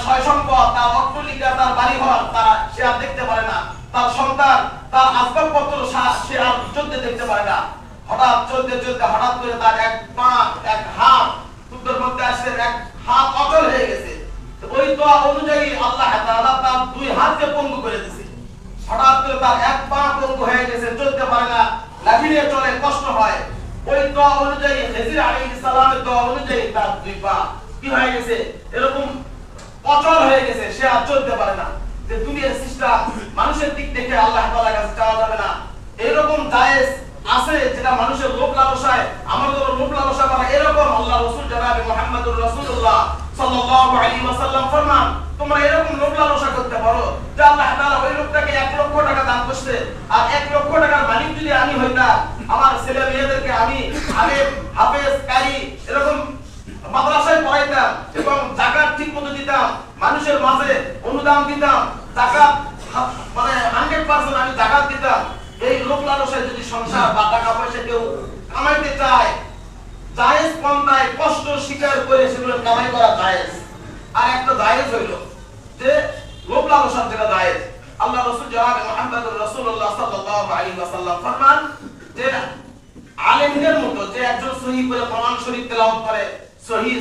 সয় সম্পদ, তার অট্টালিকা, তার বাড়িঘর তারা সে আর দেখতে পারে না, তার সন্তান, তার আসবাবপত্র সে আর চলতে দেখতে পারে না। হঠাৎ চলতে চলতে হঠাৎ করে তার এক পা, এক হাত টুকরোর মধ্যে আসে, এক হাত অচল হয়ে গেছে। ওই দোয়া অনুযায়ী আল্লাহ তাআলা তার দুই হাতকে পঙ্গু করে দিয়েছে। হঠাৎ করে তার এক পা পঙ্গু হয়ে গেছে, চলতে পারে না, লাফিয়ে চলে, কষ্ট হয়। ওই দোয়া অনুযায়ী খিজির আলাইহিস সালামের দোয়া অনুযায়ী তার দুই পা কি হয়ে গেছে, এরকম অচল হয়ে গেছে, সে আর চলতে পারে না। যে দুনিয়ার সৃষ্টা মানুষের দিক থেকে আল্লাহ তাআলার কাছে চাওয়া যাবে না। এরকম জায়েজ আছে যেটা মানুষের লোভ লালসায়, আমাদের লোভ লালসা করা, এরকম আল্লাহ রাসূল জনাবে মুহাম্মদুর রাসূলুল্লাহ সাল্লাল্লাহু আলাইহি ওয়াসাল্লাম ফরমান, তোমরা এরকম লোভ লালসা করতে পারো যে আল্লাহ তাআলা ওই লোকটাকে 1 লক্ষ টাকা দান করছে, আর 1 লক্ষ টাকার মালিক যদি আমি হইতাম, আমার ছেলে মেয়েদেরকে আমি আলেম, হাফেজ, কারি এরকম মাদ্রাসায় পড়াইতাম এবং যাকাত ঠিকমতো দিতাম, মানুষের মাঝে অনুদান দিতাম, যাকাত মানে 100% আমি যাকাত দিতাম। এই লোভ লালসায় যদি সংসার বা টাকা পয়সা কেউ কামাইতে চায়, জায়েজ পন্থায় কষ্ট স্বীকার করে সেগুলো কামাই করা জায়েজ। আর একটা জায়েজ হইল যে লোভ লালসা যেটা জায়েজ, আল্লাহ রাসূল জনাবে মুহাম্মদুর রাসূলুল্লাহ সাল্লাল্লাহু আলাইহি ওয়াসাল্লাম ফরমান যে আলেমদের মতো যে একজন সহিহ করে কোরআন শরীফ তেলাওয়াত করে, সহিহ